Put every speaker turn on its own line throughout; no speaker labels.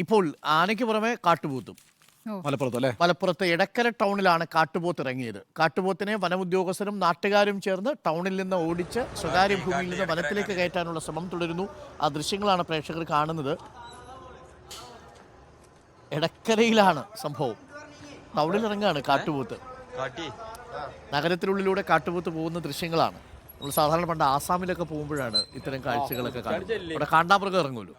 ഇപ്പോൾ ആനയ്ക്ക് പുറമെ കാട്ടുപോത്തും
മലപ്പുറത്ത് അല്ലേ?
മലപ്പുറത്ത് എടക്കര ടൗണിലാണ് കാട്ടുപോത്ത് ഇറങ്ങിയത്. കാട്ടുപോത്തിനെ വനമുദ്യോഗസ്ഥരും നാട്ടുകാരും ചേർന്ന് ടൗണിൽ നിന്ന് ഓടിച്ച് സ്വകാര്യ ഭൂമിയിൽ നിന്ന് വനത്തിലേക്ക് കയറ്റാനുള്ള ശ്രമം തുടരുന്നു. ആ ദൃശ്യങ്ങളാണ് പ്രേക്ഷകർ കാണുന്നത്. എടക്കരയിലാണ് സംഭവം. ടൗണിൽ ഇറങ്ങാണ് കാട്ടുപോത്ത്. നഗരത്തിനുള്ളിലൂടെ കാട്ടുപോത്ത് പോകുന്ന ദൃശ്യങ്ങളാണ്. നമ്മൾ സാധാരണ പണ്ട് ആസാമിലൊക്കെ പോകുമ്പോഴാണ് ഇത്തരം കാഴ്ചകളൊക്കെ കാണുന്നത്. അവിടെ കാണ്ടാമൃഗം ഇറങ്ങുമല്ലോ.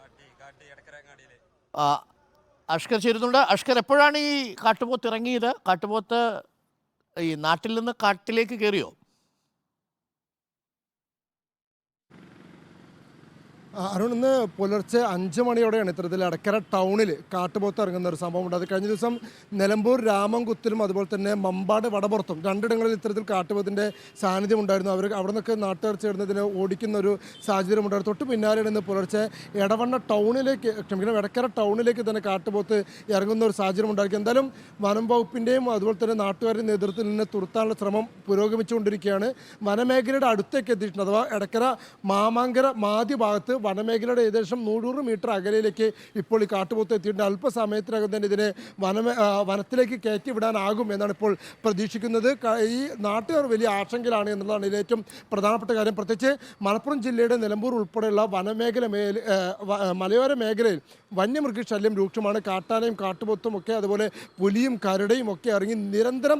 അഷ്കർ ചേരുന്നുണ്ട്. അഷ്കർ, എപ്പോഴാണ് ഈ കാട്ടുപോത്ത് ഇറങ്ങിയത്? കാട്ടുപോത്ത് ഈ നാട്ടിൽ നിന്ന് കാട്ടിലേക്ക് കയറിയോ?
അരുൺ, ഇന്ന് പുലർച്ചെ 5 മണിയോടെയാണ് ഇത്തരത്തിൽ എടക്കര ടൗണിൽ കാട്ടുപോത്ത് ഇറങ്ങുന്ന ഒരു സംഭവം ഉണ്ടായത്. കഴിഞ്ഞ ദിവസം നിലമ്പൂർ രാമൻകുത്തിലും അതുപോലെ തന്നെ മമ്പാട് വടപുറത്തും രണ്ടിടങ്ങളിൽ ഇത്തരത്തിൽ കാട്ടുപോത്തിൻ്റെ സാന്നിധ്യം ഉണ്ടായിരുന്നു. അവിടെ നിന്നൊക്കെ നാട്ടുകാർ ചേർന്നതിന് ഓടിക്കുന്ന ഒരു സാഹചര്യം ഉണ്ടായിരുന്നു. തൊട്ട് പിന്നാലെയാണ് ഇന്ന് പുലർച്ചെ എടക്കര ടൗണിലേക്ക് തന്നെ കാട്ടുപോത്ത് ഇറങ്ങുന്ന ഒരു സാഹചര്യം ഉണ്ടായിരിക്കും. എന്തായാലും വനം വകുപ്പിൻ്റെയും അതുപോലെ തന്നെ നാട്ടുകാരുടെ നേതൃത്വത്തിൽ നിന്ന് തുരത്താനുള്ള ശ്രമം പുരോഗമിച്ചുകൊണ്ടിരിക്കുകയാണ്. വനമേഖലയുടെ അടുത്തേക്ക് എത്തിയിട്ടുണ്ട്. അഥവാ എടക്കര മാമാങ്കര മാധ്യ ഭാഗത്ത് വനമേഖലയുടെ ഏകദേശം 100 മീറ്റർ അകലയിലേക്ക് ഇപ്പോൾ ഈ കാട്ടുപോത്ത് എത്തിയിട്ടുണ്ട്. അല്പസമയത്തിനകം തന്നെ ഇതിനെ വനത്തിലേക്ക് കയറ്റിവിടാനാകും എന്നാണ് ഇപ്പോൾ പ്രതീക്ഷിക്കുന്നത്. ഈ നാട്ടുകാർ വലിയ ആശങ്കയിലാണ് എന്നുള്ളതാണ് ഇതിൽ ഏറ്റവും പ്രധാനപ്പെട്ട കാര്യം. പ്രത്യേകിച്ച് മലപ്പുറം ജില്ലയുടെ നിലമ്പൂർ ഉൾപ്പെടെയുള്ള മലയോര മേഖലയിൽ വന്യമൃഗശല്യം രൂക്ഷമാണ്. കാട്ടാനയും കാട്ടുപോത്തും ഒക്കെ അതുപോലെ പുലിയും കരടയും ഒക്കെ ഇറങ്ങി നിരന്തരം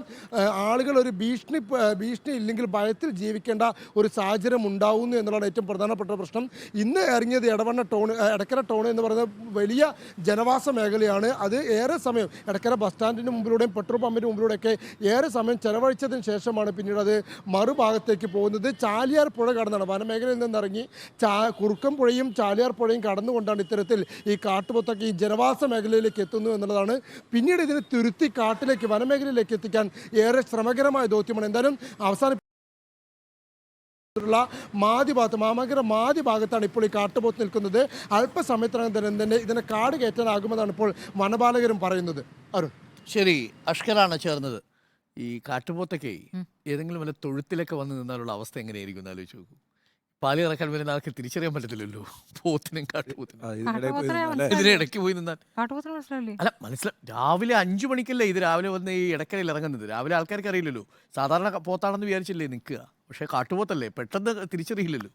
ആളുകൾ ഒരു ഭീഷണി ഇല്ലെങ്കിൽ ഭയത്തിൽ ജീവിക്കേണ്ട ഒരു സാഹചര്യം ഉണ്ടാവുന്നു എന്നുള്ളതാണ് ഏറ്റവും പ്രധാനപ്പെട്ട പ്രശ്നം. ഇന്ന് ഇറങ്ങിയത് എടക്കര ടൗൺ എന്ന് പറയുന്ന വലിയ ജനവാസ മേഖലയാണ്. അത് ഏറെ സമയം എടക്കര ബസ് സ്റ്റാൻഡിന് മുമ്പിലൂടെയും പെട്രോൾ പമ്പിന് മുമ്പിലൂടെയൊക്കെ ഏറെ സമയം ചെലവഴിച്ചതിന് ശേഷമാണ് പിന്നീട് അത് മറുഭാഗത്തേക്ക് പോകുന്നത്. ചാലിയാർ പുഴ കടന്നാണ് വനമേഖലയിൽ നിന്നിറങ്ങി കുറുക്കം പുഴയും ചാലിയാർ പുഴയും കടന്നുകൊണ്ടാണ് ഇത്തരത്തിൽ ഈ കാട്ടുപോത്തൊക്കെ ഈ ജനവാസ മേഖലയിലേക്ക് എത്തുന്നു എന്നുള്ളതാണ്. പിന്നീട് ഇതിനെ തുരുത്തി കാട്ടിലേക്ക് വനമേഖലയിലേക്ക് എത്തിക്കാൻ ഏറെ ശ്രമകരമായ ദൗത്യമാണ്. എന്തായാലും അവസാനം മാമാങ്കര മാധ്യ ഭാഗത്താണ് ഇപ്പോൾ ഈ കാട്ടുപോത്ത് നിൽക്കുന്നത്. അല്പസമയത്തിനകം തന്നെ ഇതിനെ കാട് കയറ്റാനാകുമെന്നാണ് ഇപ്പോൾ വനപാലകരും പറയുന്നത്. അരുൺ,
ശരി, അഷ്കറാണ് ചേർന്നത്. ഈ കാട്ടുപോത്തൊക്കെ ഏതെങ്കിലും വല്ല തൊഴുത്തിലൊക്കെ വന്ന് നിന്നാലുള്ള അവസ്ഥ എങ്ങനെയായിരിക്കും എന്ന് ആലോചിച്ച് നോക്കൂ. പാല് ഇറക്കാൻ വരുന്ന ആൾക്ക് തിരിച്ചറിയാൻ പറ്റത്തില്ലല്ലോ പോത്തിനും കാട്ടുപോത്തിനും. ഇതിനിടയ്ക്ക് പോയി നിന്നാൽ അല്ല മനസ്സിലായി. രാവിലെ 5 മണിക്കല്ലേ ഇത് രാവിലെ വന്ന് ഈ ഇടക്കരയിൽ ഇറങ്ങുന്നത്. രാവിലെ ആൾക്കാർക്ക് അറിയില്ലല്ലോ. സാധാരണ പോത്താണെന്ന് വിചാരിച്ചില്ലേ നിൽക്കുക. പക്ഷേ കാട്ടുപോത്തല്ലേ, പെട്ടെന്ന് തിരിച്ചറിയില്ലല്ലോ.